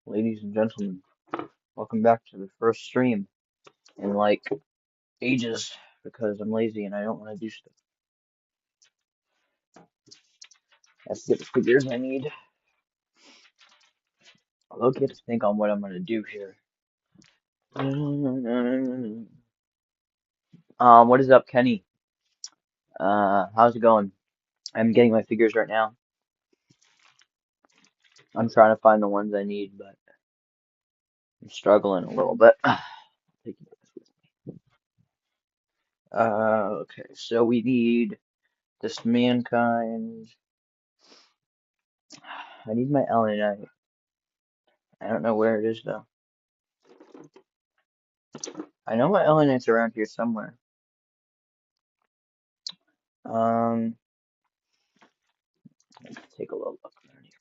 Ladies and gentlemen, welcome back to the first stream in like ages because I'm lazy and I don't want to do stuff. I have to get the figures I need. I'll get to think on what I'm going to do here. What is up, Kenny? How's it going? I'm getting my figures right now. I'm trying to find the ones I need, but I'm struggling a little bit. Take you guys with me. Okay, so we need this mankind. I need my LNA. I don't know where it is though. I know my LNA's around here somewhere. Um, let's take a little look around here.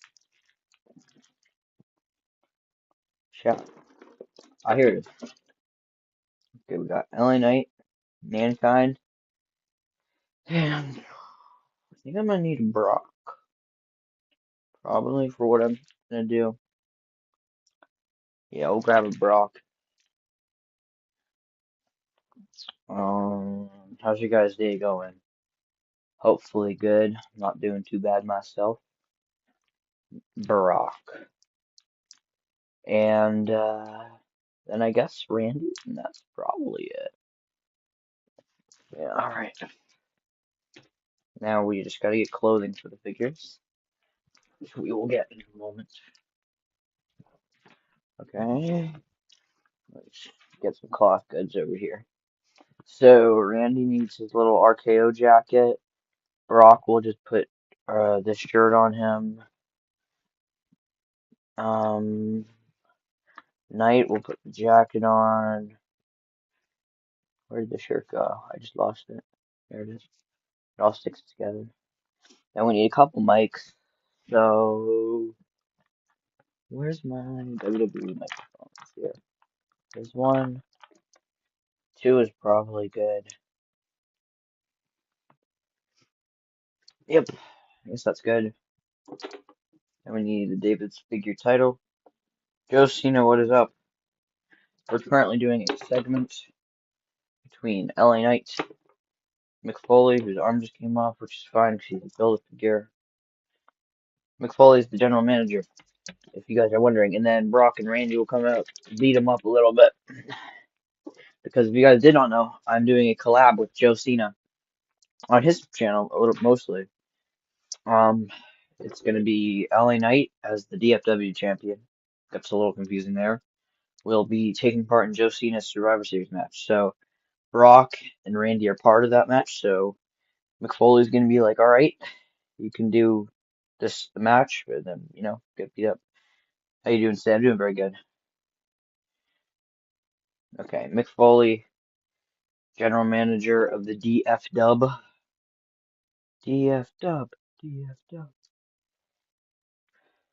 Chat. Ah, here it is. Okay, we got LA Knight, Mankind, and I think I'm gonna need Brock. Probably for what I'm gonna do. Yeah, we'll grab a Brock. How's your guys' day going? Hopefully good. Not doing too bad myself. Brock. And then I guess Randy, and that's probably it. Yeah, alright. Now we just gotta get clothing for the figures, which we will get in a moment. Okay, let's get some cloth goods over here. So Randy needs his little RKO jacket. Brock will just put this shirt on him. Um, Knight will put the jacket on. Where did the shirt go? I just lost it. There it is. It all sticks together. Then we need a couple mics. So where's my WWE microphones here? There's one. Two is probably good. Yep, I guess that's good. And we need the David's figure title. Joe Cena, what is up? We're currently doing a segment between LA Knight, Mick Foley, whose arm just came off, which is fine because he can build a figure. Mick Foley is the general manager, if you guys are wondering. And then Brock and Randy will come out, beat him up a little bit. Because if you guys did not know, I'm doing a collab with Joe Cena on his channel, a little mostly. Um, it's gonna be LA Knight as the DFW champion. That's a little confusing there. Will be taking part in Joe Cena's Survivor Series match. So Brock and Randy are part of that match. So McFoley's gonna be like, all right, you can do the match, but then get beat up. How you doing, Sam? I'm doing very good. Okay, Mick Foley, general manager of the DF Dub. DF Dub, DF Dub.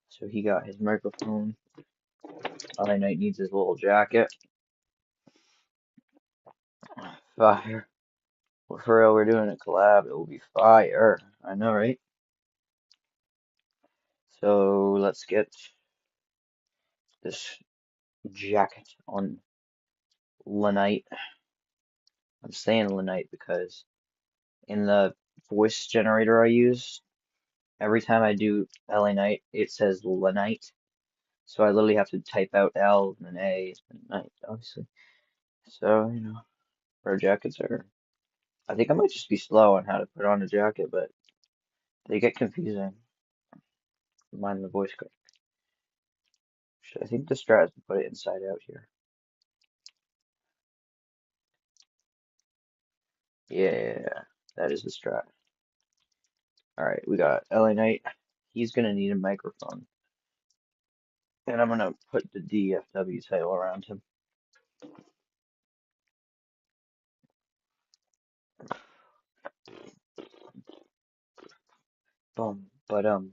So he got his microphone. LA Knight needs his little jacket. Fire. Well, for real, we're doing a collab. It will be fire. I know, right? So let's get this jacket on Lanite. I'm saying Lanite because in the voice generator I use, every time I do LA Knight, it says Lanite. So I literally have to type out L and then A and Night, obviously. So, our jackets are. I think I might just be slow on how to put on a jacket, but they get confusing. Mind the voice crack. I think the strat is to put it inside out here. Yeah, that is the strat. Alright, we got LA Knight. He's gonna need a microphone. And I'm gonna put the DFW title around him. Bum, bum,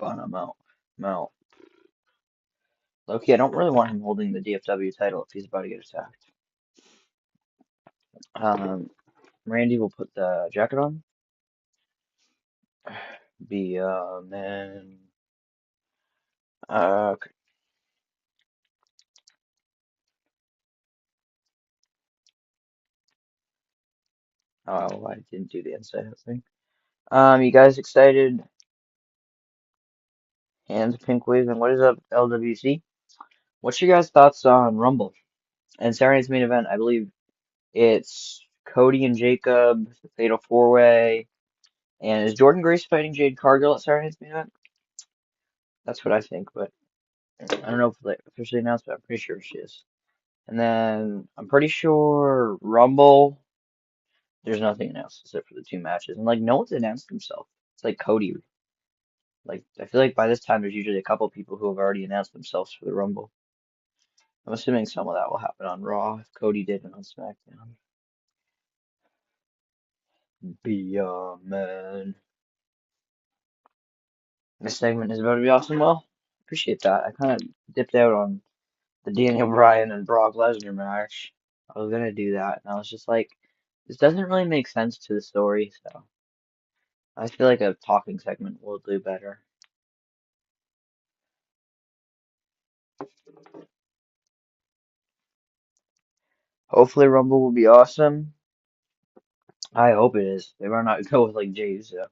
I'm out. I'm out. Loki, I don't really want him holding the DFW title if he's about to get attacked. Randy will put the jacket on. Be man. Okay. Oh, I didn't do the inside out thing. You guys excited? Hands pink wave and what is up, LWC? What's your guys' thoughts on Rumble and Saturday's main event? I believe it's Cody and Jacob, the Fatal Four Way, and is Jordan Grace fighting Jade Cargill at Saturday's main event? That's what I think, but I don't know if they officially announced, but I'm pretty sure she is. And then I'm pretty sure Rumble. There's nothing announced except for the two matches, and like no one's announced himself. It's like Cody. Like I feel like by this time there's usually a couple people who have already announced themselves for the Rumble. I'm assuming some of that will happen on Raw if Cody did it on SmackDown. Be man. This segment is about to be awesome. Well, appreciate that. I kind of dipped out on the Daniel Bryan and Brock Lesnar match. I was gonna do that, and I was just like, this doesn't really make sense to the story, so I feel like a talking segment will do better. Hopefully, Rumble will be awesome. I hope it is. They better not go with like Jay Uso.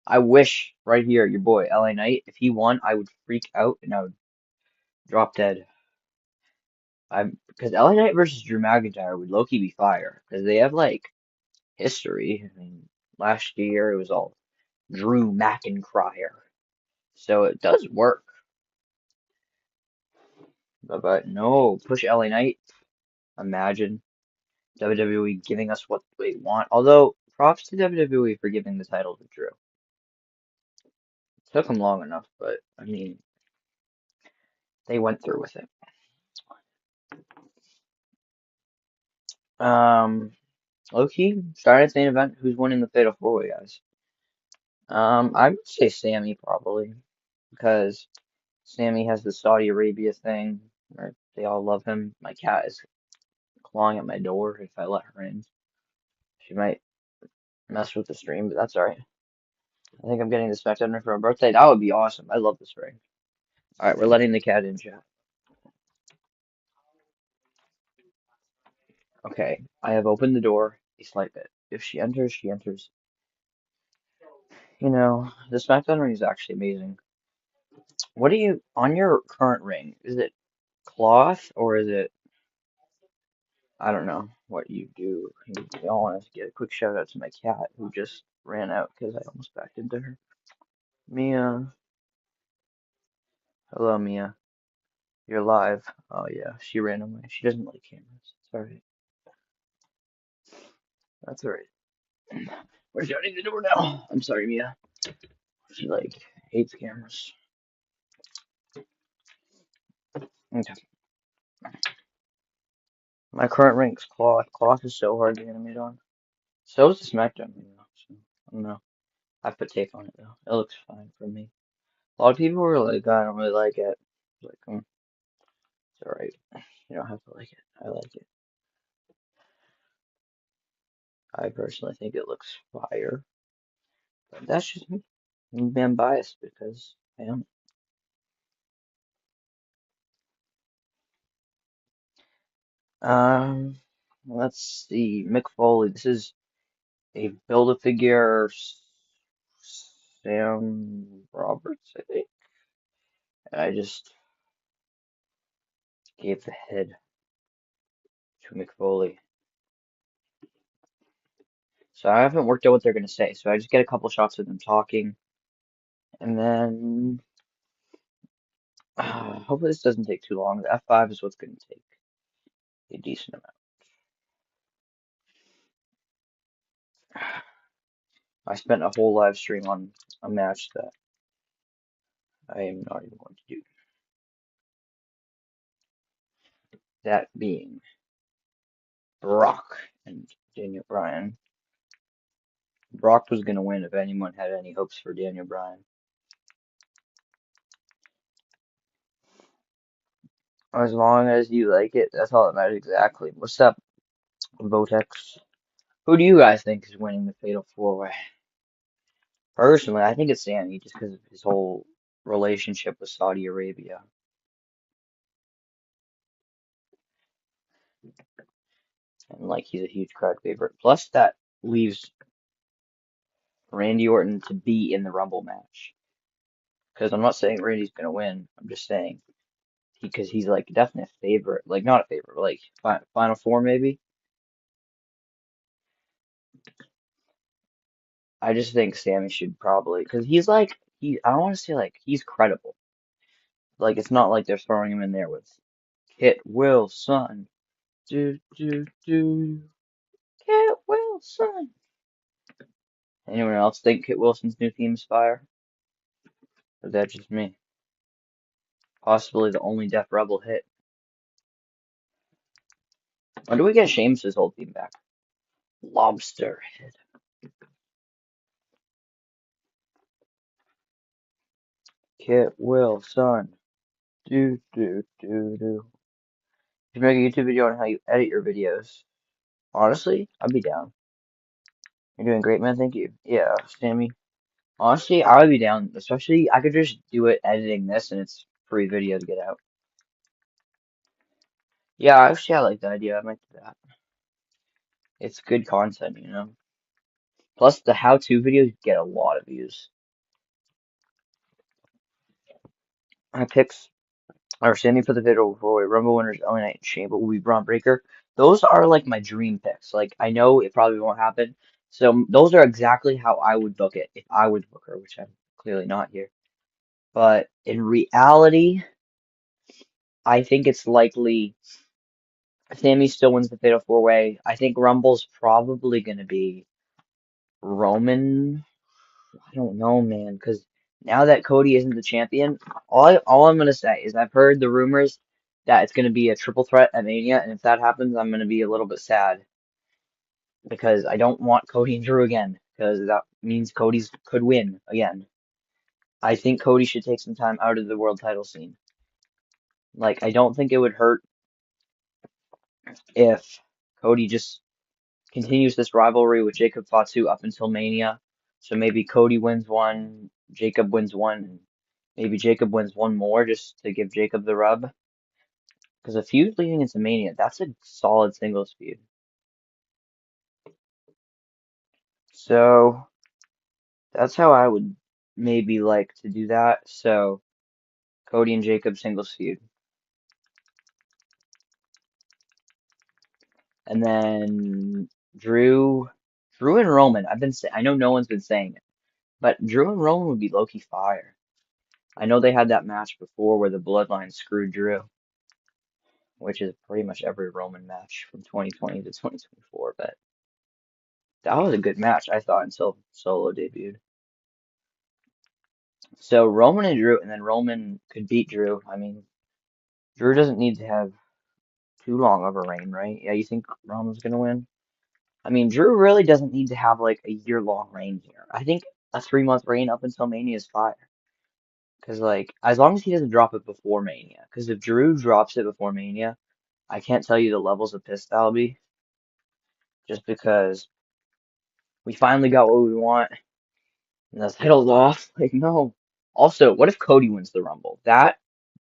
I wish right here, your boy LA Knight, if he won, I would freak out and I would drop dead. I because LA Knight versus Drew McIntyre would low-key be fire because they have like history. I mean, last year it was all Drew McIntyre, so it does work. But no, push LA Knight. Imagine WWE giving us what they want. Although props to WWE for giving the title to Drew. Took them long enough, but I mean they went through with it. Um, Low-key, Saturday's main event. Who's winning the Fatal Four Way, guys? I would say Sammy probably because Sammy has the Saudi Arabia thing where they all love him. My cat is clawing at my door if I let her in. She might mess with the stream, but that's alright. I think I'm getting the SmackDown ring for my birthday. That would be awesome. I love this ring. Alright, we're letting the cat in, chat. Okay, I have opened the door a slight bit. If she enters, she enters. You know, the SmackDown ring is actually amazing. What do you, on your current ring, is it cloth or is it, I don't know what you do. I want to get a quick shout out to my cat who just ran out because I almost backed into her. Mia, hello Mia, you're live. Oh yeah, she ran away. She doesn't like cameras. It's alright. That's alright. We're shutting the door now. I'm sorry, Mia. She like hates cameras. Okay. My current rank's cloth. Cloth is so hard to animate on. So is the SmackDown video. So I don't know. I put tape on it though. It looks fine for me. A lot of people were like, I don't really like it. Like, it's alright. You don't have to like it. I like it. I personally think it looks fire. But that's just me. I'm biased because I am. Um, let's see. Mick Foley. This is a Build-A-Figure Sam Roberts, I think. I just gave the head to Mick Foley. So I haven't worked out what they're going to say. So I just get a couple shots of them talking. And then hopefully this doesn't take too long. The F5 is what's going to take a decent amount. I spent a whole live stream on a match that I am not even going to do. That being Brock and Daniel Bryan. Brock was going to win if anyone had any hopes for Daniel Bryan. As long as you like it, that's all that matters exactly. What's up, Votex? Who do you guys think is winning the Fatal 4-Way? Personally, I think it's Sammy just because of his whole relationship with Saudi Arabia. And like he's a huge crowd favorite. Plus that leaves Randy Orton to be in the Rumble match. Because I'm not saying Randy's gonna win. I'm just saying because he's like definitely a favorite, like not a favorite, but like Final Four maybe. I just think Sammy should probably because he's like he. I don't want to say like he's credible. Like it's not like they're throwing him in there with Kit Wilson. Do do do. Kit Wilson. Anyone else think Kit Wilson's new theme's fire? Or is that just me? Possibly the only Def Rebel hit. When do we get Sheamus' whole theme back? Lobster head. Kit Wilson. Do do do do. You should make a YouTube video on how you edit your videos. Honestly, I'd be down. You're doing great, man. Thank you. Yeah, Sammy. Honestly, I would be down. Especially, I could just do it editing this, and it's free video to get out. Yeah, actually, I like the idea. I might do that. It's good content, you know. Plus, the how-to videos get a lot of views. My picks are Sammy for the Fatal Four-Way Rumble winners, LA Knight and Chamber will be Braun Breaker. Those are like my dream picks. Like, I know it probably won't happen. So, those are exactly how I would book it if I was Booker, which I'm clearly not here. But in reality, I think it's likely Sammy still wins the Fatal Four-Way. I think Rumble's probably going to be Roman. I don't know, man, because now that Cody isn't the champion, all I'm gonna say is I've heard the rumors that it's gonna be a triple threat at Mania, and if that happens, I'm gonna be a little bit sad because I don't want Cody and Drew again, because that means Cody's could win again. I think Cody should take some time out of the world title scene. Like, I don't think it would hurt if Cody just continues this rivalry with Jacob Fatu up until Mania. So maybe Cody wins one, Jacob wins one, and maybe Jacob wins one more just to give Jacob the rub. Because a feud leading into Mania, that's a solid singles feud. So that's how I would maybe like to do that. So Cody and Jacob singles feud. And then Drew and Roman. I know no one's been saying it, but Drew and Roman would be low-key fire. I know they had that match before where the Bloodline screwed Drew, which is pretty much every Roman match from 2020 to 2024. But that was a good match, I thought, until Solo debuted. So Roman and Drew, and then Roman could beat Drew. I mean, Drew doesn't need to have too long of a reign, right? Yeah, you think Roman's gonna win? I mean, Drew really doesn't need to have like a year-long reign here. I think a 3-month reign up until Mania is fire. Because like, as long as he doesn't drop it before Mania. Because if Drew drops it before Mania, I can't tell you the levels of pissed I'll be. Just because we finally got what we want, and the title's off. Like, no. Also, what if Cody wins the Rumble? That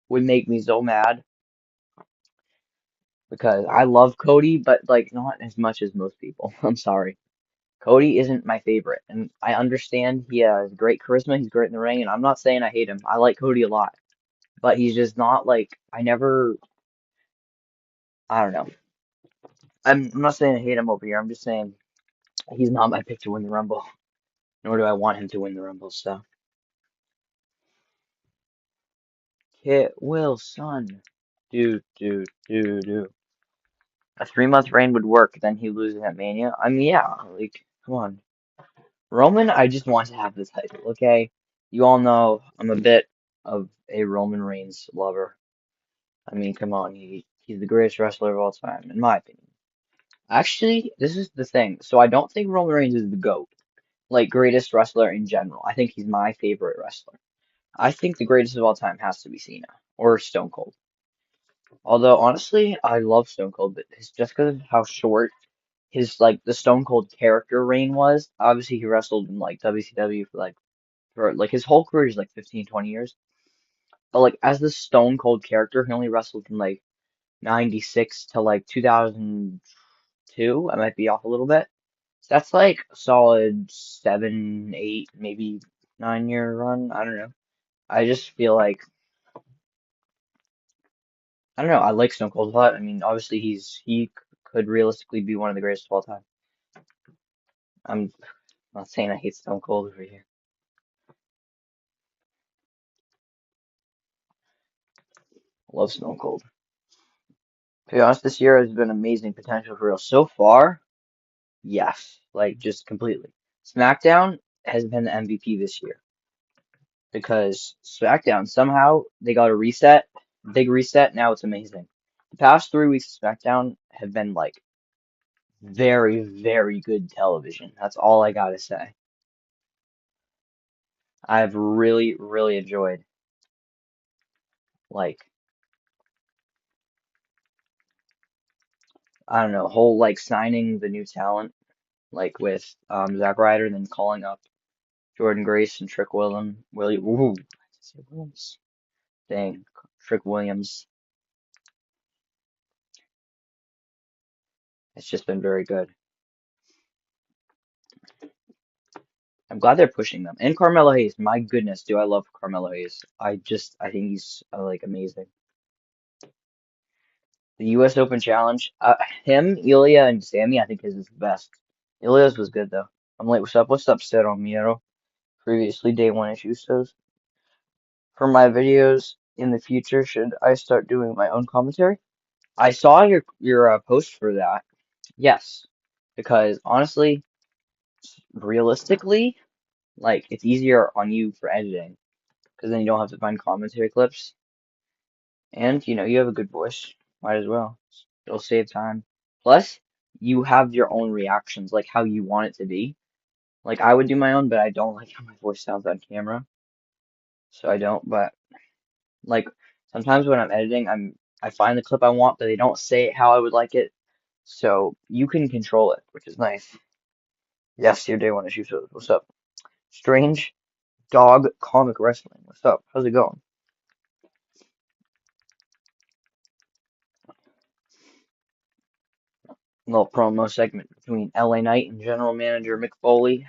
would make me so mad because I love Cody, but like not as much as most people. I'm sorry. Cody isn't my favorite, and I understand he has great charisma. He's great in the ring, and I'm not saying I hate him. I like Cody a lot, but he's just not like I never. I don't know. I'm not saying I hate him over here. I'm just saying he's not my pick to win the Rumble, nor do I want him to win the Rumble. So, Kit Wilson, do. A 3-month reign would work. Then he loses at Mania. I mean, yeah, like come on. Roman, I just want to have the title, okay? You all know I'm a bit of a Roman Reigns lover. I mean, come on, he's the greatest wrestler of all time, in my opinion. Actually, this is the thing. So I don't think Roman Reigns is the GOAT, like greatest wrestler in general. I think he's my favorite wrestler. I think the greatest of all time has to be Cena or Stone Cold. Although honestly, I love Stone Cold, but it's just because of how short his like the Stone Cold character reign was. Obviously, he wrestled in like WCW for like his whole career is like 15, 20 years. But like as the Stone Cold character, he only wrestled from like 96 to like 2002. I might be off a little bit. That's like a solid 7, 8, maybe 9 year run. I don't know. I just feel like I don't know. I like Stone Cold a lot. I mean, obviously he could realistically be one of the greatest of all time. I'm not saying I hate Stone Cold over here. I love Stone Cold. To be honest, this year has been amazing potential for real. So far, yes, like just completely. SmackDown has been the MVP this year because SmackDown somehow they got a reset, big reset. Now it's amazing. The past 3 weeks of SmackDown have been like very, very good television. That's all I gotta say. I've really, really enjoyed like I don't know, whole like signing the new talent like with Zack Ryder and then calling up Jordan Grace and Trick Williams. Dang, Trick Williams. It's just been very good. I'm glad they're pushing them. And Carmelo Hayes, my goodness, do I love Carmelo Hayes. I think he's like amazing. The U.S. Open Challenge, him, Ilya, and Sammy, I think his is the best. Ilya's was good though. I'm like, what's up? What's up, Cero Miedo? Previously, day one issues. For my videos in the future, should I start doing my own commentary? I saw your post for that. Yes, because honestly, realistically, like it's easier on you for editing because then you don't have to find commentary clips, and you have a good voice. Might as well. It'll save time. Plus, you have your own reactions, like how you want it to be. Like I would do my own, but I don't like how my voice sounds on camera, so I don't. But like sometimes when I'm editing, I find the clip I want, but they don't say it how I would like it. So you can control it, which is nice. Yes, your day one issue. So what's up? Strange Dog Comic Wrestling. What's up? How's it going? A little promo segment between LA Knight and General Manager Mick Foley.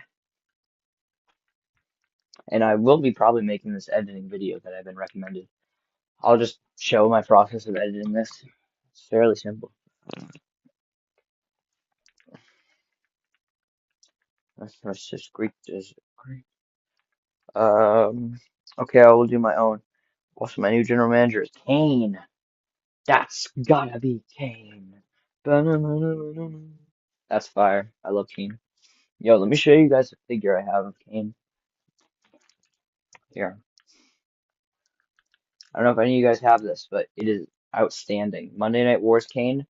And I will be probably making this editing video that I've been recommended. I'll just show my process of editing this. It's fairly simple. Let's just Greek. Okay, I will do my own. Also, my new general manager is Kane. That's gotta be Kane. That's fire. I love Kane. Yo, let me show you guys a figure I have of Kane. Here. I don't know if any of you guys have this, but it is outstanding. Monday Night Wars Kane.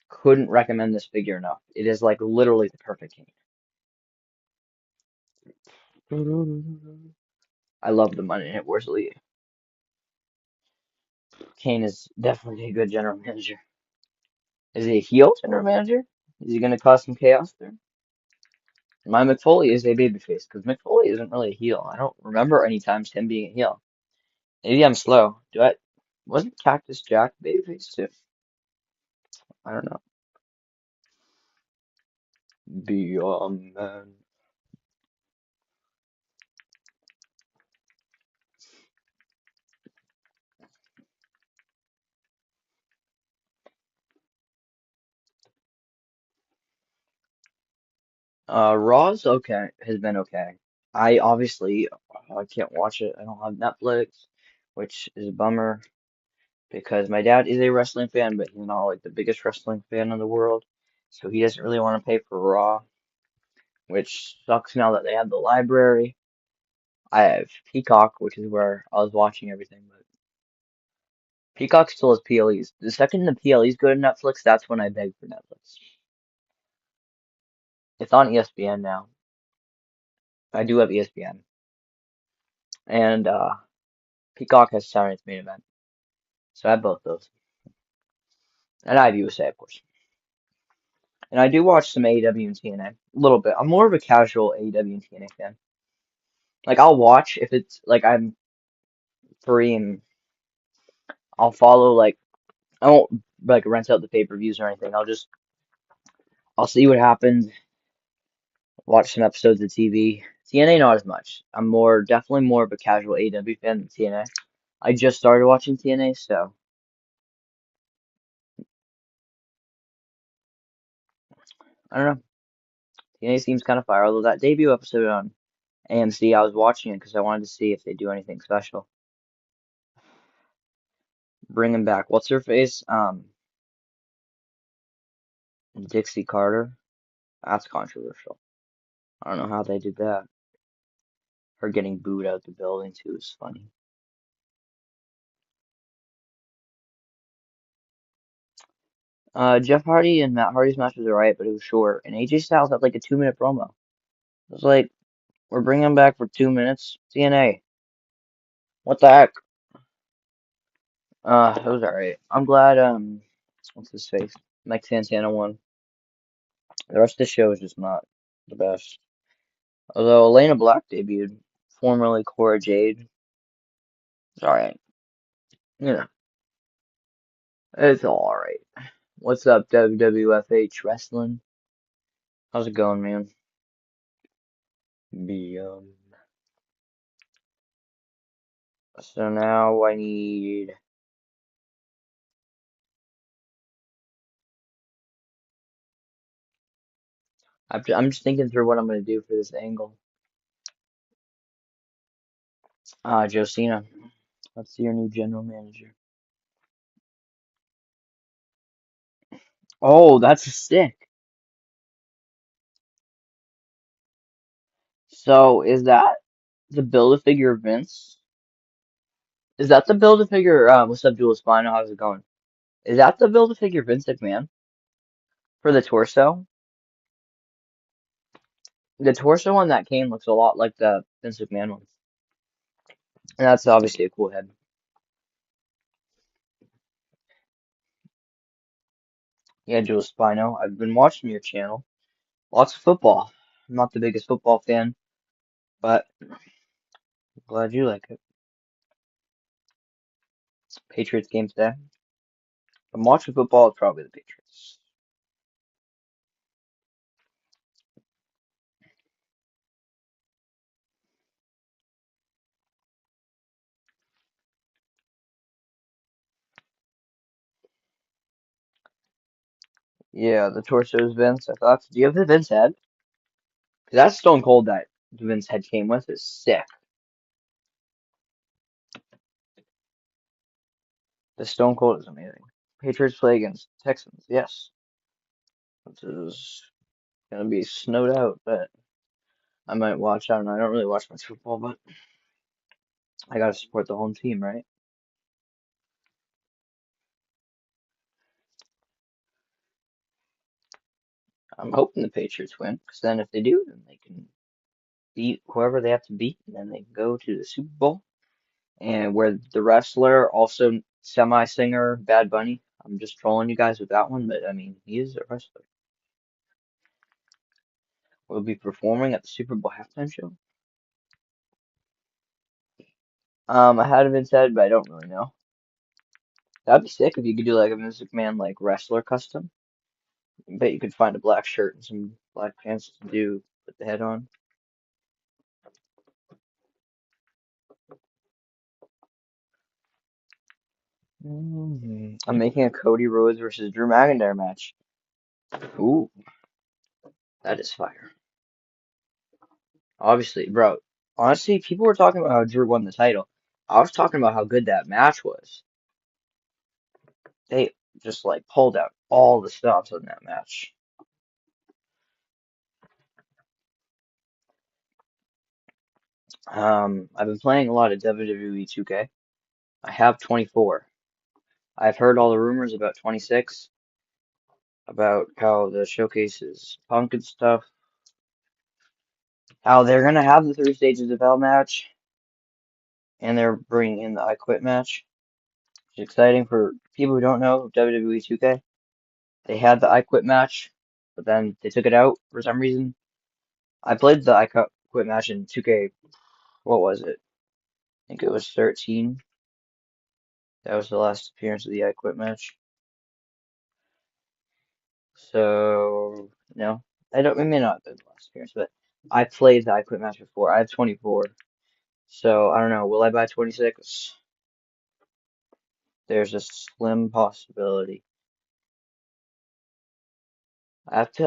Couldn't recommend this figure enough. It is like literally the perfect Kane. I love the Monday Night Wars Elite. Kane is definitely a good general manager. Is he a heel general manager? Is he going to cause some chaos there? My McFoley is a babyface because McFoley isn't really a heel. I don't remember any times him being a heel. Maybe I'm slow. Wasn't Cactus Jack babyface too? I don't know. Be a man. Raw's okay. Has been okay. I obviously I can't watch it. I don't have Netflix, which is a bummer because my dad is a wrestling fan, but he's not like the biggest wrestling fan in the world. So he doesn't really want to pay for Raw, which sucks now that they have the library. I have Peacock, which is where I was watching everything, but Peacock still has PLEs. The second the PLEs go to Netflix, that's when I beg for Netflix. It's on ESPN now. I do have ESPN. And Peacock has Saturday's main event. So I have both those. And I have USA, of course. And I do watch some AEW and TNA. A little bit. I'm more of a casual AEW and TNA fan. Like I'll watch if it's like I'm free and I'll follow like I won't like rent out the pay-per-views or anything. I'll see what happens Watch some episodes of TV. TNA not as much. I'm definitely more of a casual AEW fan than TNA. I just started watching TNA, so I don't know. TNA seems kind of fire. Although that debut episode on AMC, I was watching it because I wanted to see if they do anything special. Bring him back. What's her face? Dixie Carter. That's controversial. I don't know how they did that. Her getting booed out the building too is funny. Jeff Hardy and Matt Hardy's match was alright, but it was short. And AJ Styles had like a 2 minute promo. It was like, we're bringing him back for 2 minutes. TNA. What the heck? It was alright. I'm glad, what's his face? Mike Santana won. The rest of the show is just not the best. Although Elena Black debuted, formerly Cora Jade. It's alright. You know, it's alright. What's up, WWFH Wrestling? How's it going, man? Be So now I need. I'm just thinking through what I'm gonna do for this angle. Josina. Let's see your new general manager. Oh, that's sick. So is that the Build-A-Figure Vince? Is that the Build-A-Figure? What's up, Dual Spino? How's it going? Is that the Build-A-Figure Vince McMahon for the torso? The torso on that cane looks a lot like the Vince McMahon one, and that's obviously a cool head. Yeah, Dual Spino. I've been watching your channel. Lots of football. I'm not the biggest football fan, but I'm glad you like it. Patriots game today. If I'm watching football, it's probably the Patriots. Yeah, the torso is Vince. I thought. Do you have the Vince head? 'Cause that Stone Cold that Vince head came with is sick. The Stone Cold is amazing. Patriots play against Texans. Yes, this is gonna be snowed out, but I might watch. I don't know. I don't really watch much football, but I gotta support the home team, right? I'm hoping the Patriots win, because then if they do, then they can beat whoever they have to beat, and then they go to the Super Bowl. And where the wrestler, also semi-singer, Bad Bunny. I'm just trolling you guys with that one, but I mean, he is a wrestler. Will be performing at the Super Bowl halftime show. I had been said, but I don't really know. That'd be sick if you could do like a Vince McMahon like wrestler custom. I bet you could find a black shirt and some black pants to do put the head on. I'm making a Cody Rhodes versus Drew McIntyre match. Ooh, that is fire. Obviously, bro. Honestly, people were talking about how Drew won the title. I was talking about how good that match was. They just like pulled out all the stops in that match. I've been playing a lot of WWE 2K. I have 24. I've heard all the rumors about 26, about how the showcase is punk and stuff, how they're gonna have the 3 stages of hell match, and they're bringing in the I Quit match. It's exciting for people who don't know WWE 2K. They had the I Quit match, but then they took it out for some reason. I played the I Quit match in 2K. What was it? I think it was 13. That was the last appearance of the I Quit match. So, no. I may not have been the last appearance, but I played the I Quit match before. I have 24, so I don't know. Will I buy 26? There's a slim possibility.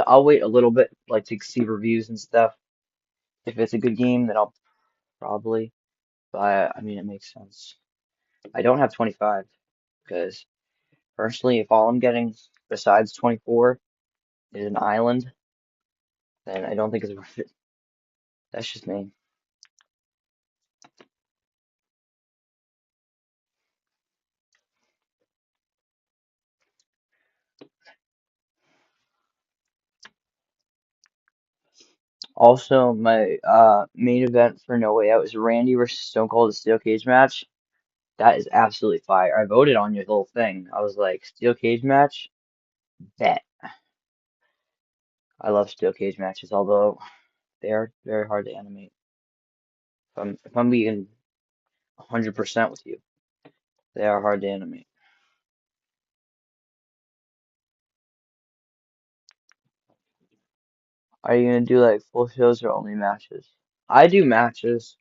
I'll wait a little bit, like to see reviews and stuff. If it's a good game, then I'll probably buy it. I mean, it makes sense. I don't have 25 because personally, if all I'm getting besides 24 is an island, then I don't think it's worth it. That's just me. Also, my main event for No Way Out is Randy versus Stone Cold, a steel cage match. That is absolutely fire. I voted on your little thing. I was like, steel cage match? Bet. I love steel cage matches, although they are very hard to animate. If I'm being 100% with you, they are hard to animate. Are you gonna do like full shows or only matches? I do matches.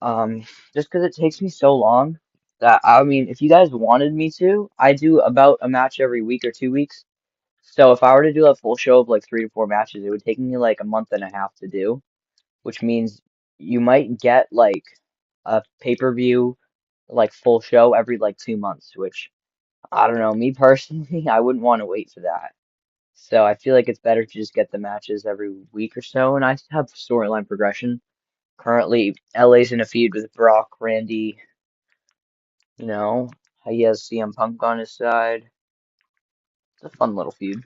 Um, just because it takes me so long that I mean, if you guys wanted me to, I do about a match every week or 2 weeks. So if I were to do a full show of like 3 to 4 matches, it would take me like a month and a half to do, which means you might get like a pay-per-view like full show every like 2 months, which I don't know, me personally, I wouldn't want to wait for that. So I feel like it's better to just get the matches every week or so, and I have storyline progression. Currently, LA's in a feud with Brock, Randy, you know, he has CM Punk on his side. It's a fun little feud.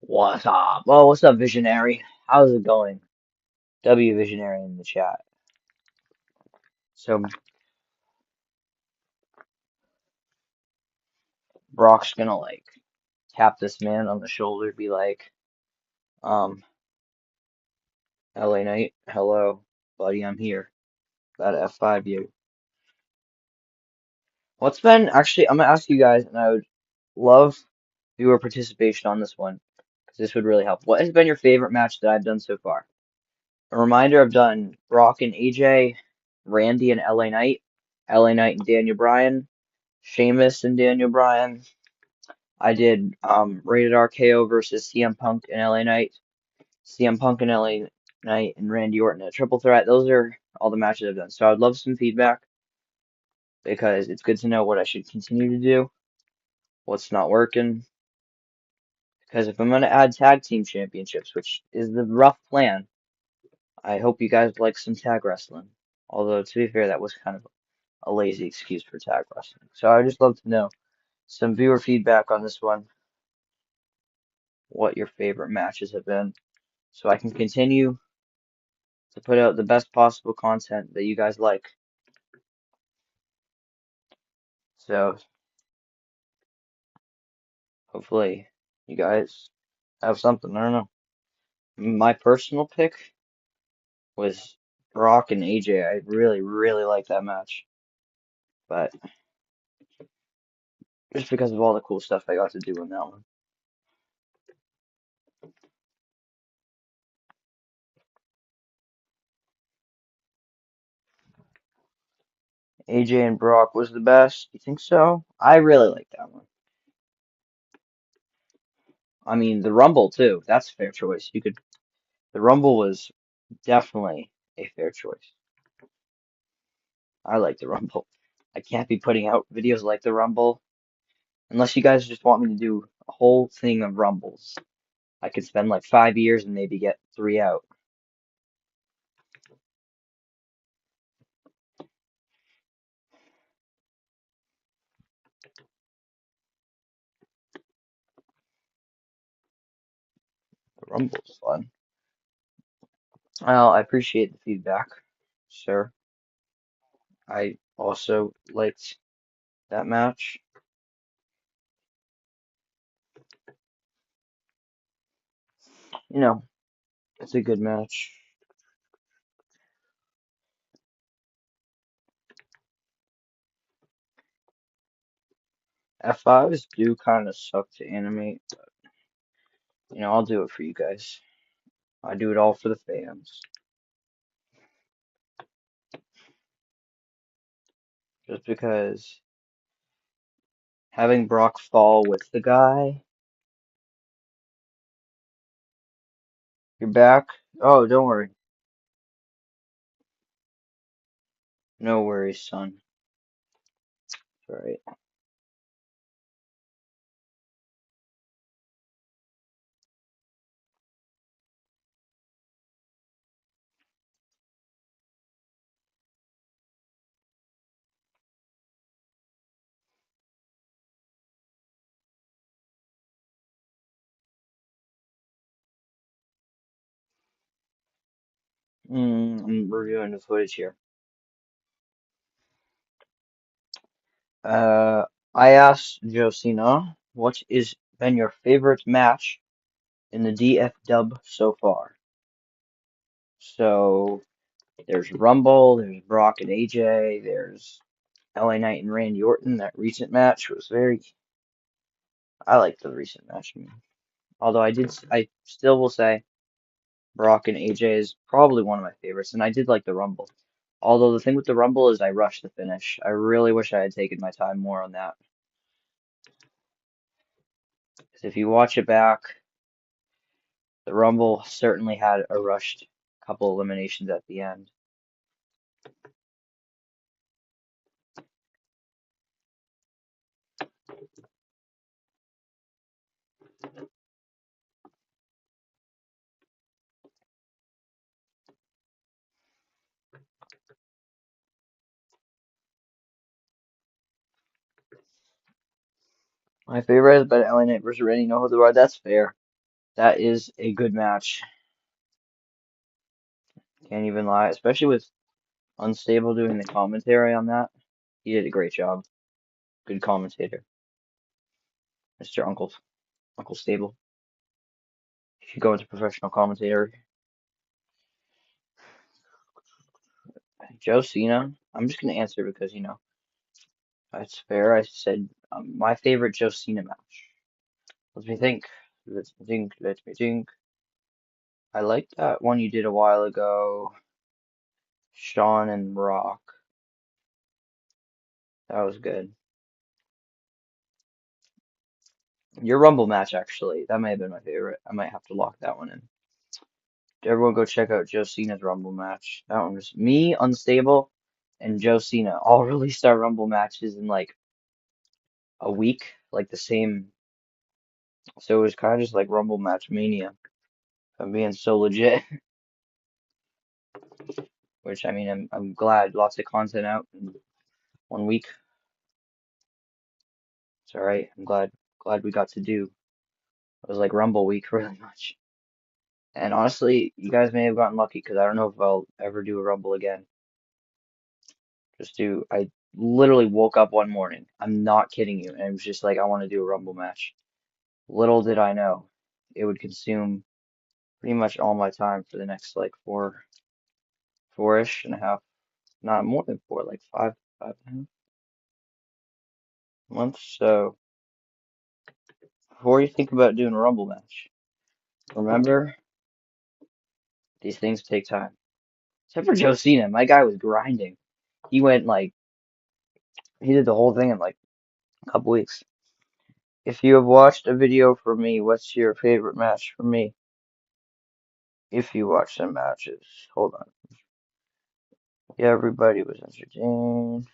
What's up? Oh, what's up, Visionary? How's it going? W Visionary in the chat. So Brock's gonna like tap this man on the shoulder, be like, LA Knight, hello, buddy, I'm here. About to F5 you. What's been actually? I'm gonna ask you guys, and I would love viewer participation on this one because this would really help. What has been your favorite match that I've done so far? A reminder: I've done Brock and AJ, Randy and LA Knight and Daniel Bryan, Sheamus and Daniel Bryan. I did Rated RKO versus CM Punk and LA Knight, CM Punk and LA Knight, and Randy Orton at Triple Threat. Those are all the matches I've done. So I would love some feedback because it's good to know what I should continue to do, what's not working. Because if I'm going to add tag team championships, which is the rough plan, I hope you guys like some tag wrestling. Although, to be fair, that was kind of a lazy excuse for tag wrestling. So I just love to know some viewer feedback on this one, what your favorite matches have been, so I can continue to put out the best possible content that you guys like. So hopefully you guys have something. I don't know. My personal pick was Brock and AJ. I really, really like that match, but just because of all the cool stuff I got to do in that one. AJ and Brock was the best. You think so? I really like that one. I mean, the Rumble too. That's a fair choice. You could. The Rumble was definitely a fair choice. I like the Rumble. I can't be putting out videos like the Rumble unless you guys just want me to do a whole thing of Rumbles. I could spend like 5 years and maybe get three out. The Rumble's fun. Well, I appreciate the feedback, sir. I also liked that match. You know, it's a good match. F5s do kind of suck to animate. I'll do it for you guys. I do it all for the fans. Just because having Brock fall with the guy, you're back. Oh, don't worry. No worries, son. It's all right. I'm reviewing the footage here. Uh, I asked Josina, what is been your favorite match in the DF Dub so far? So there's Rumble, there's Brock and AJ, there's LA Knight and Randy Orton. That recent match was very. I liked the recent match. Although I still will say Brock and AJ is probably one of my favorites, and I did like the Rumble. Although the thing with the Rumble is I rushed the finish. I really wish I had taken my time more on that. 'Cause if you watch it back, the Rumble certainly had a rushed couple eliminations at the end. My favorite has been LA Knight versus Randy No Holds Barred. That's fair. That is a good match. Can't even lie, especially with Unstable doing the commentary on that. He did a great job. Good commentator, Mr. Uncle Stable. He should go into professional commentator. Joe Cena. I'm just gonna answer because that's fair. I said my favorite Joe Cena match. Let me think. Let me think. Let me think. I liked that one you did a while ago, Shawn and Rock. That was good. Your Rumble match, actually, that may have been my favorite. I might have to lock that one in. Everyone go check out Joe Cena's Rumble match. That one was me, Unstable, and Joe Cena all released our Rumble matches in like a week, like the same. So it was kind of just like Rumble Match Mania. If I'm being so legit, which I mean, I'm glad. Lots of content out in 1 week. It's all right. I'm glad we got to do. It was like Rumble week really much. And honestly, you guys may have gotten lucky because I don't know if I'll ever do a Rumble again. I literally woke up one morning. I'm not kidding you. And it was just like, I want to do a Rumble match. Little did I know it would consume pretty much all my time for the next like four-ish and a half, not more than four, like five and a half months. So before you think about doing a Rumble match, remember these things take time. Except for Joe Cena, my guy was grinding. He went like he did the whole thing in like a couple weeks. If you have watched a video from me, what's your favorite match from me? If you watch some matches, hold on. Yeah, everybody was entertained.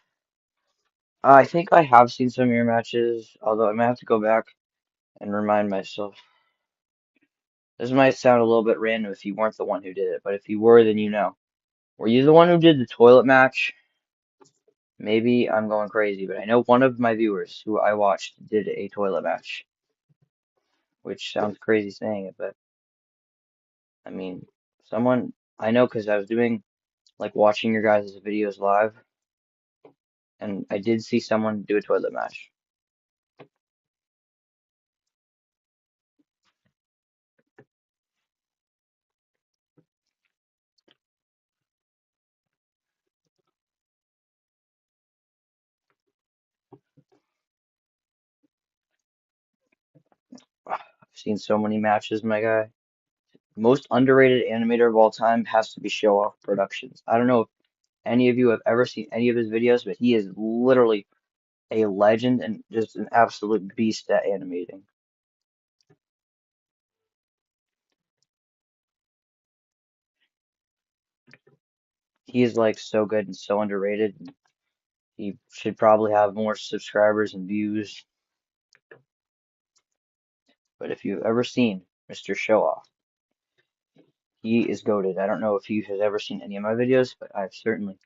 I think I have seen some of your matches, although I might have to go back and remind myself. This might sound a little bit random if you weren't the one who did it, but if you were, then you know. Were you the one who did the toilet match? Maybe I'm going crazy, but I know one of my viewers who I watched did a toilet match, which sounds crazy saying it, but I mean, someone I know because I was doing like watching your guys' videos live, and I did see someone do a toilet match. I've seen so many matches, my guy. Most underrated animator of all time has to be Show Off Productions. I don't know if any of you have ever seen any of his videos, but he is literally a legend and just an absolute beast at animating. He is like so good and so underrated. And he should probably have more subscribers and views. But if you've ever seen Mr. Show Off, he is goated. I don't know if he has ever seen any of my videos, but I've certainly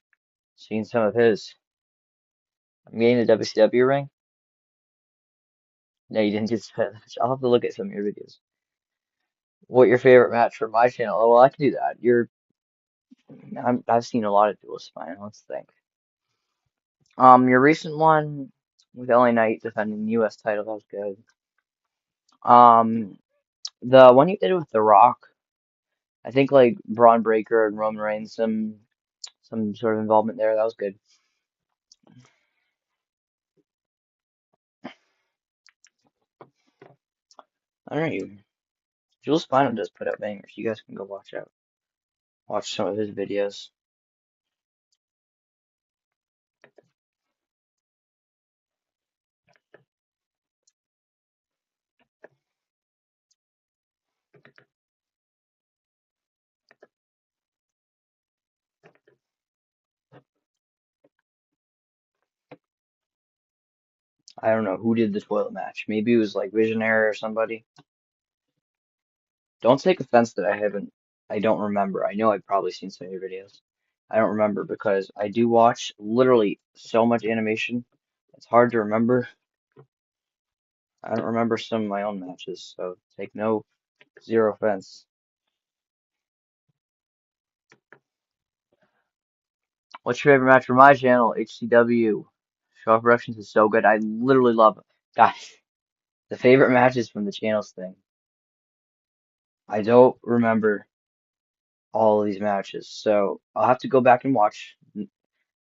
seen some of his. I'm getting the WCW ring. No, you didn't get that much. I'll have to look at some of your videos. What your favorite match for my channel? Oh, well, I can do that. I've seen a lot of Dual Spine. Let's think. Your recent one with LA Knight defending the U.S. title, that was good. The one you did with The Rock, I think like Braun Breaker and Roman Reigns, some sort of involvement there. That was good. I don't know. Jules Spino does put out bangers. You guys can go watch some of his videos. I don't know who did the toilet match. Maybe it was like Visionary or somebody. Don't take offense that I don't remember. I know I've probably seen some of your videos. I don't remember because I do watch literally so much animation. It's hard to remember. I don't remember some of my own matches, so take no zero offense. What's your favorite match from my channel? HCW. Show Off Productions is so good. I literally love it. Guys, the favorite matches from the channels thing. I don't remember all of these matches, so I'll have to go back and watch.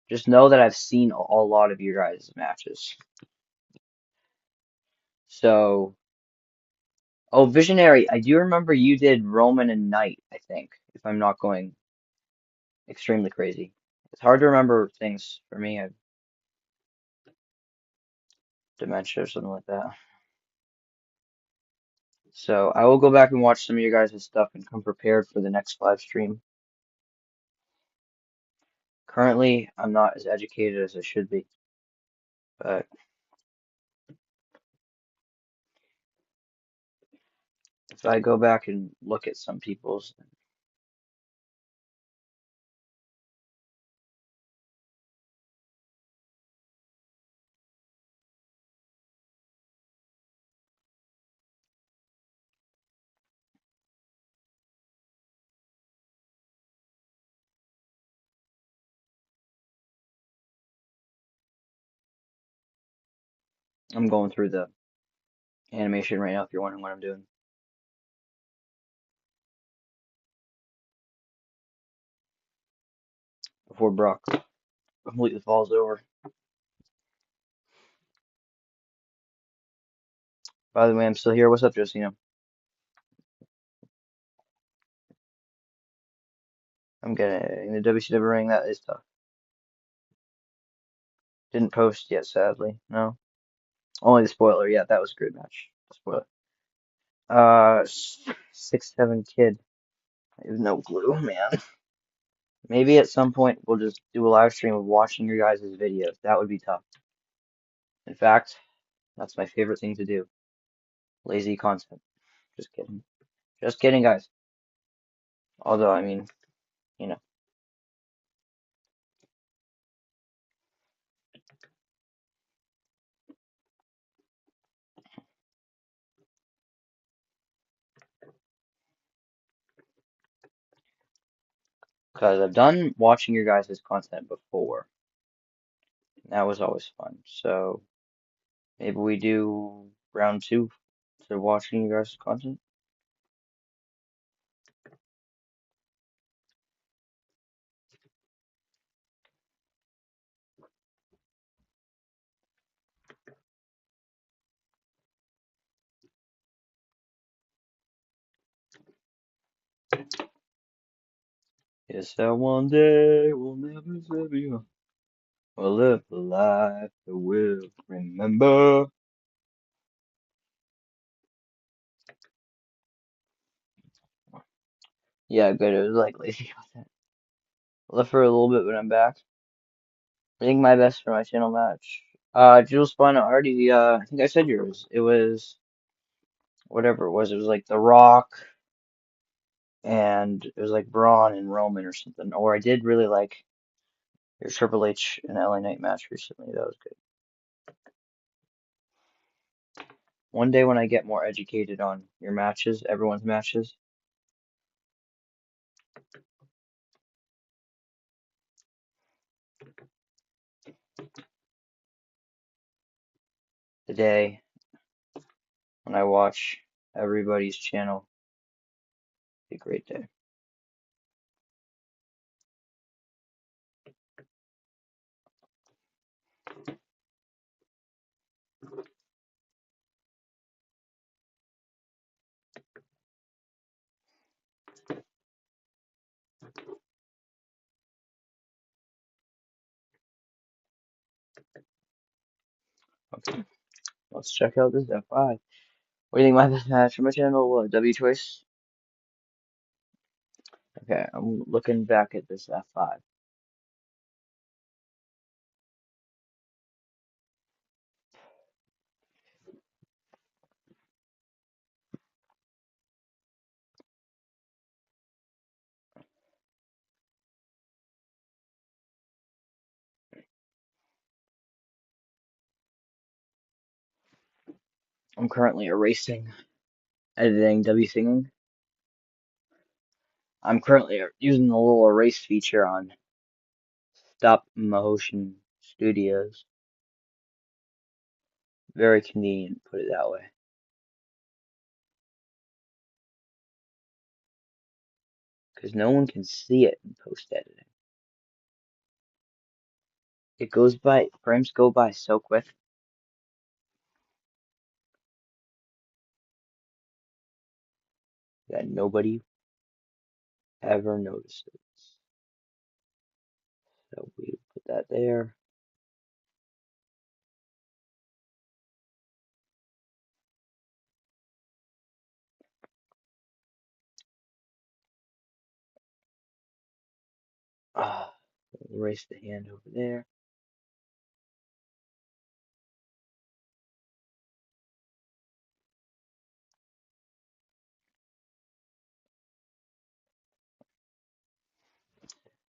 Just know that I've seen a lot of your guys' matches. So, oh, Visionary, I do remember you did Roman and Knight, I think, if I'm not going extremely crazy. It's hard to remember things for me. I have dementia or something like that. So I will go back and watch some of your guys' stuff and come prepared for the next live stream. Currently, I'm not as educated as I should be, but if I go back and look at some people's, I'm going through the animation right now if you're wondering what I'm doing. Before Brock completely falls over. By the way, I'm still here. What's up, Josina? I'm getting the WCW ring. That is tough. Didn't post yet, sadly. No. Only the spoiler. Yeah, that was a good match. Spoiler. 6'7" kid. I have no clue, man. Maybe at some point we'll just do a live stream of watching your guys' videos. That would be tough. In fact, that's my favorite thing to do. Lazy content. Just kidding. Just kidding, guys. Although, I mean, you know, because I've done watching your guys' content before. That was always fun. So maybe we do round two to watching you guys' content. Yes, that one day we'll never say you. We'll live the life that we'll remember. Yeah, good. It was like lazy content. Left for a little bit, but I'm back. I think my best for my channel match. Jules Spun already. I think I said yours. It was whatever it was. It was like The Rock, and it was like Braun and Roman or something. Or I did really like your Triple H and LA Knight match recently. That was good. One day when I get more educated on your matches, everyone's matches, the day when I watch everybody's channel, be a great day. Okay, let's check out this F5. What do you think my best match for my channel? What, W choice? Okay, I'm looking back at this F5. I'm currently erasing, editing, W singing. I'm currently using the little erase feature on Stop Motion Studios. Very convenient, put it that way. Because no one can see it in post editing. It goes by, frames go by so quick that nobody ever notices. So we put that there. Ah, erase the hand over there.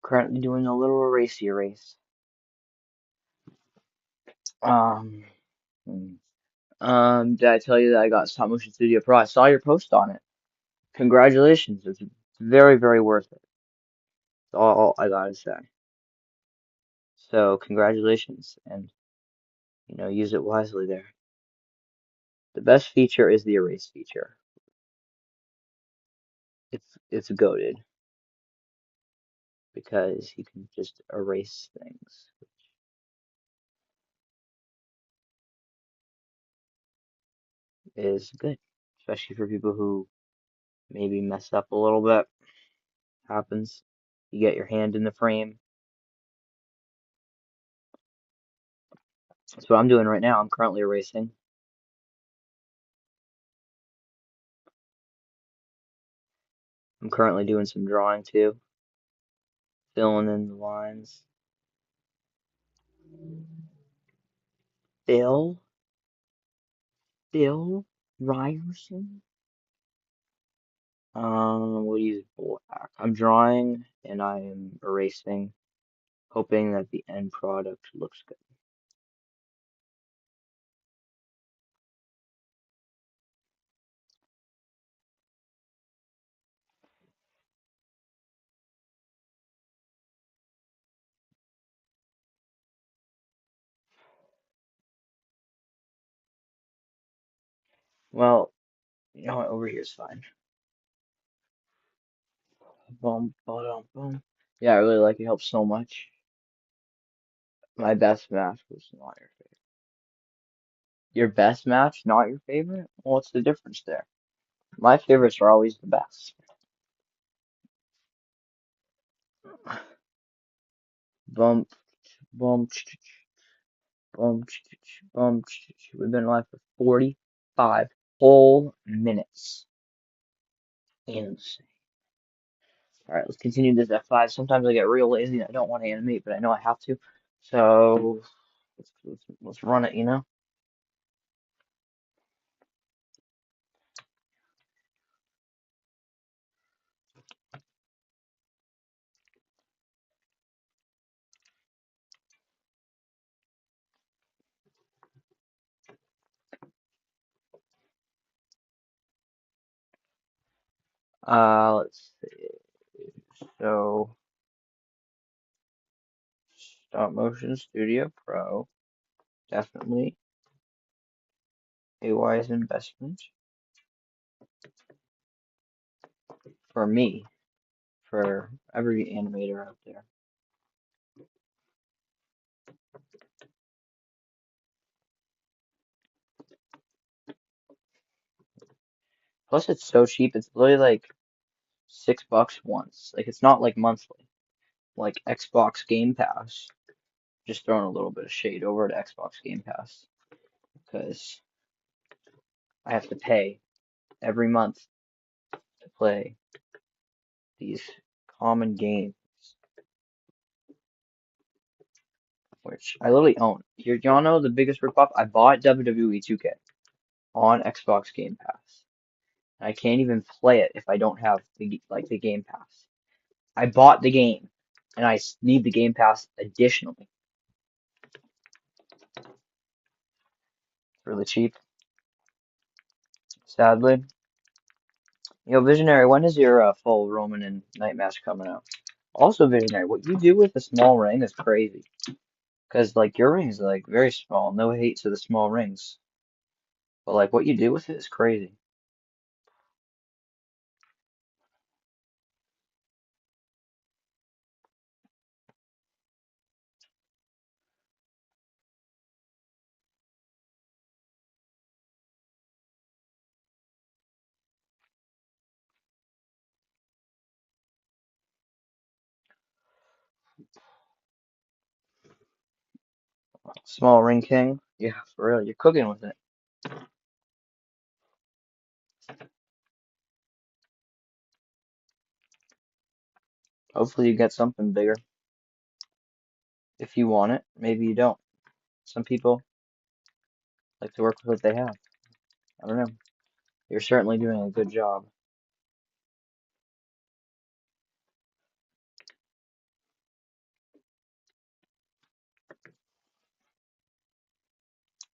Currently doing a little erasey erase. Um, hmm. Did I tell you that I got Stop Motion Studio Pro? I saw your post on it. Congratulations. It's very, very worth it. That's all I gotta say. So congratulations, and use it wisely there. The best feature is the erase feature. It's goated because you can just erase things, which is good, especially for people who maybe mess up a little bit. Happens. You get your hand in the frame. That's what I'm doing right now. I'm currently erasing. I'm currently doing some drawing too, filling in the lines. Bill, Bill Ryerson. We'll use black. I'm drawing and I am erasing, hoping that the end product looks good. Well, you know what? Over here is fine. Boom, boom, boom. Yeah, I really like it. Helps so much. My best match was not your favorite. Your best match, not your favorite? Well, what's the difference there? My favorites are always the best. Bump, bump, bump, bump. We've been live for 45 whole minutes. Insane. Alright, let's continue this F5. Sometimes I get real lazy and I don't want to animate, but I know I have to. So, let's run it, you know? Let's see. So, Stop Motion Studio Pro, definitely a wise investment for me, for every animator out there. Plus, it's so cheap. It's literally like $6 once. Like, it's not like monthly. Like Xbox Game Pass. Just throwing a little bit of shade over to Xbox Game Pass because I have to pay every month to play these common games, which I literally own. Y'all know the biggest ripoff? I bought WWE 2K on Xbox Game Pass. I can't even play it if I don't have the Game Pass. I bought the game, and I need the Game Pass additionally. It's really cheap, sadly. Yo, Visionary, when is your full Roman and Night match coming out? Also, Visionary, what you do with the small ring is crazy. Because, like, your ring is, like, very small. No hate to the small rings. But, like, what you do with it is crazy. Small ring king. Yeah, for real. You're cooking with it. Hopefully you get something bigger. If you want it. Maybe you don't. Some people like to work with what they have. I don't know. You're certainly doing a good job.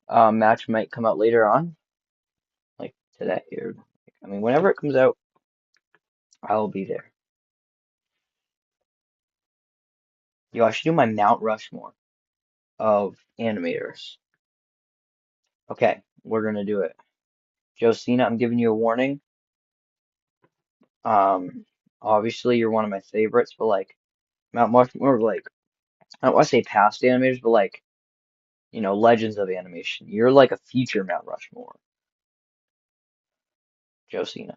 Match might come out later on. Like, today. Or, I mean, whenever it comes out, I'll be there. Yo, I should do my Mount Rushmore of animators. Okay, we're gonna do it. Josina, I'm giving you a warning. Um, Obviously you're one of my favorites, but like Mount Rushmore, like I don't want to say past animators, but like legends of animation. You're like a future Mount Rushmore, Josina.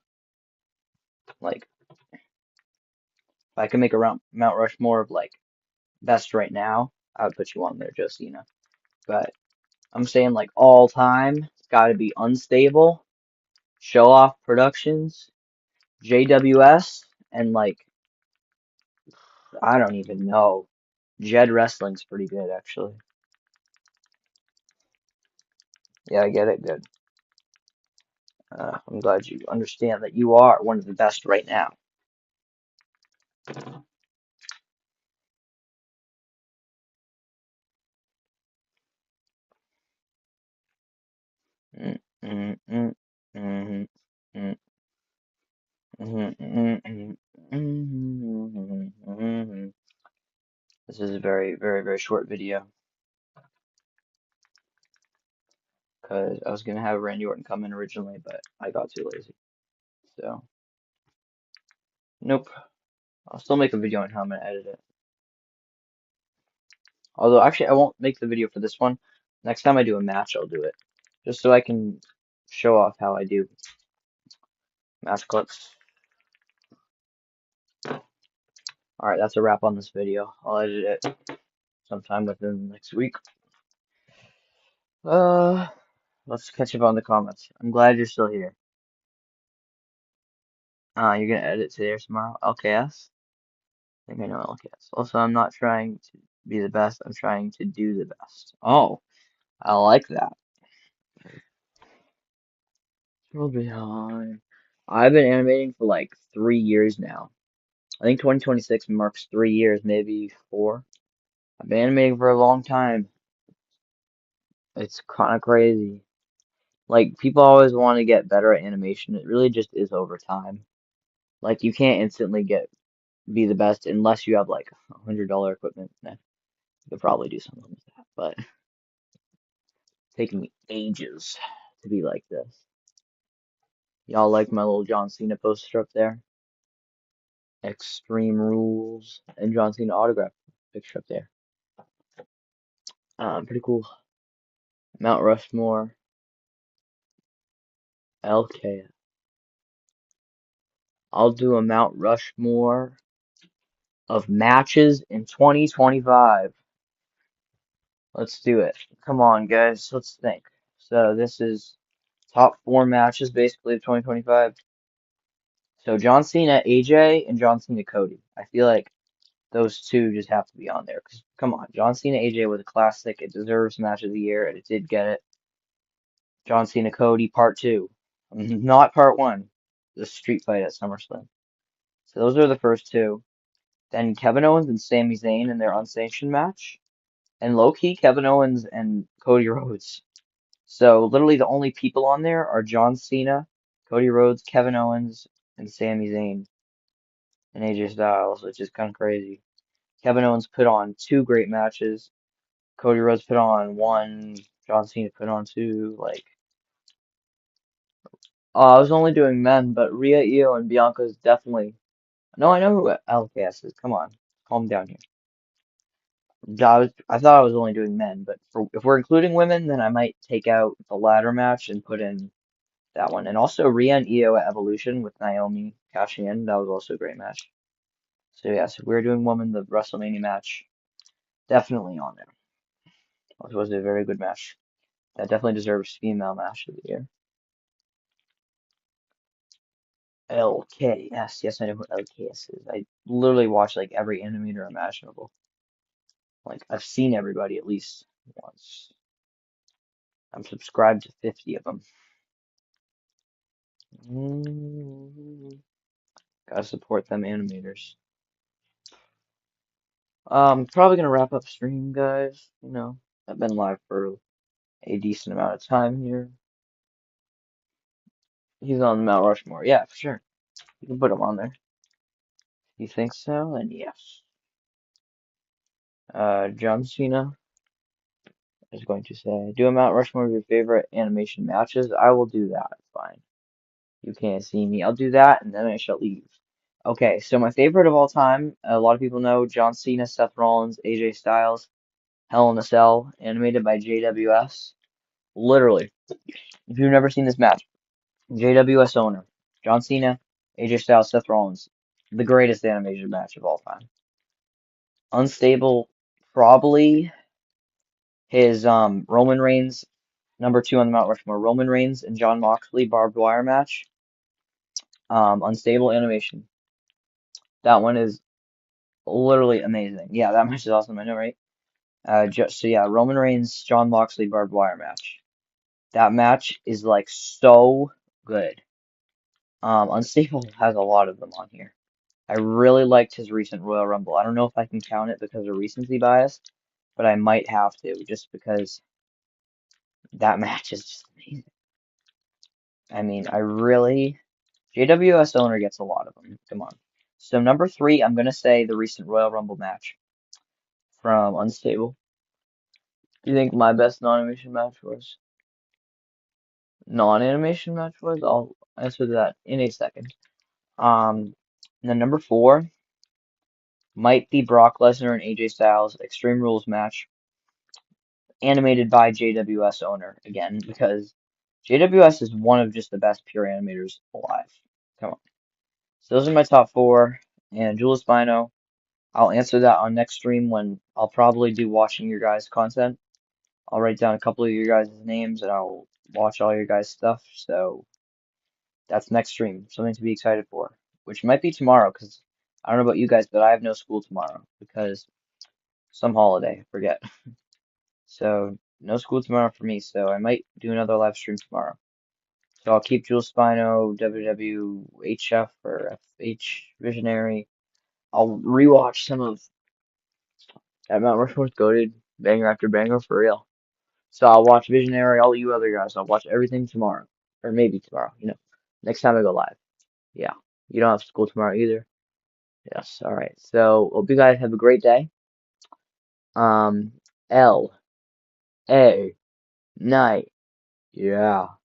Like if I could make a Mount Rushmore of like best right now, I would put you on there, Josina. But I'm saying like all time, it's got to be Unstable, Show Off Productions, JWS, and like I don't even know. Jed Wrestling's pretty good actually. Yeah, I get it. Good. I'm glad you understand that you are one of the best right now. This is a very, very, very short video because I was gonna have Randy Orton come in originally, but I got too lazy. So, nope. I'll still make a video on how I'm gonna edit it. Although, actually, I won't make the video for this one. Next time I do a match, I'll do it. Just so I can show off how I do match clips. Alright, that's a wrap on this video. I'll edit it. sometime within the next week. Uh, let's catch up on the comments. I'm glad you're still here. You're gonna edit today or tomorrow? LKS? I think I know LKS. Also, I'm not trying to be the best. I'm trying to do the best. Oh, I like that. Scroll behind. I've been animating for like 3 years now. I think 2026 marks 3 years, maybe four. I've been animating for a long time. It's kind of crazy. Like, people always want to get better at animation. It really just is over time. Like, you can't instantly be the best unless you have like $100 equipment. Nah, you could probably do something with that, but it's taking me ages to be like this. Y'all like my little John Cena poster up there? Extreme Rules and John Cena autograph picture up there. Pretty cool. Mount Rushmore, LK. I'll do a Mount Rushmore of matches in 2025. Let's do it. Come on, guys. Let's think. So this is top four matches basically of 2025. So John Cena, AJ, and John Cena, Cody. I feel like those two just have to be on there. Cause come on, John Cena, AJ was a classic. It deserves match of the year, and it did get it. John Cena, Cody, part two, not part one. The street fight at SummerSlam. So those are the first two. Then Kevin Owens and Sami Zayn in their unsanctioned match. And low key, Kevin Owens and Cody Rhodes. So literally the only people on there are John Cena, Cody Rhodes, Kevin Owens, and Sami Zayn and AJ Styles, which is kind of crazy. Kevin Owens put on two great matches. Cody Rhodes put on one. John Cena put on two. Like, I was only doing men, but Rhea, Io, and Bianca is definitely. No, I know who LKS is. Come on, calm down here. I thought I was only doing men, but if we're including women, then I might take out the ladder match and put in that one. And also Rhea and Io at Evolution with Naomi cashing in. That was also a great match. So yes, if we're doing women, the WrestleMania match definitely on there. It was a very good match. That definitely deserves female match of the year. LKS. Yes, I know who LKS is. I literally watch like every animator imaginable. Like I've seen everybody at least once. I'm subscribed to 50 of them. Gotta support them animators. Probably gonna wrap up stream, guys. I've been live for a decent amount of time here. He's on Mount Rushmore. Yeah, for sure. You can put him on there. You think so? And yes. John Cena is going to say, do a Mount Rushmore of your favorite animation matches. I will do that. Fine. You can't see me. I'll do that, and then I shall leave. Okay, so my favorite of all time, a lot of people know John Cena, Seth Rollins, AJ Styles, Hell in a Cell, animated by JWS. Literally, if you've never seen this match, JWS owner, John Cena, AJ Styles, Seth Rollins, the greatest animated match of all time. Unstable, probably his Roman Reigns number two on the Mount Rushmore, Roman Reigns and John Moxley barbed wire match. Unstable animation. That one is literally amazing. Yeah, that match is awesome. I know, right? So yeah, Roman Reigns, John Moxley barbed wire match. That match is like so good. Unstable has a lot of them on here. I really liked his recent Royal Rumble. I don't know if I can count it because of recency bias, but I might have to just because that match is just amazing. I mean, JWS owner gets a lot of them. Come on. So number three, I'm gonna say the recent Royal Rumble match from Unstable. Do you think my best non-animation match was? Non-animation match was? I'll answer that in a second. Um, and then number four might be Brock Lesnar and AJ Styles Extreme Rules match, animated by JWS owner again because JWS is one of just the best pure animators alive. Come on. So those are my top four, and Jules Bino I'll answer that on next stream when I'll probably do watching your guys' content. I'll write down a couple of your guys' names and I'll watch all your guys' stuff. So that's next stream. Something to be excited for, which might be tomorrow because I don't know about you guys, but I have no school tomorrow because some holiday, I forget. So no school tomorrow for me. So I might do another live stream tomorrow. So I'll keep Jules Spino, WWHF or FH Visionary. I'll rewatch some of that Mount Rushmore's goated banger after banger for real. So I'll watch Visionary, all you other guys. I'll watch everything tomorrow. Or maybe tomorrow, next time I go live. Yeah. You don't have school tomorrow either. Yes. All right. So hope you guys have a great day. Um, L A night. Yeah.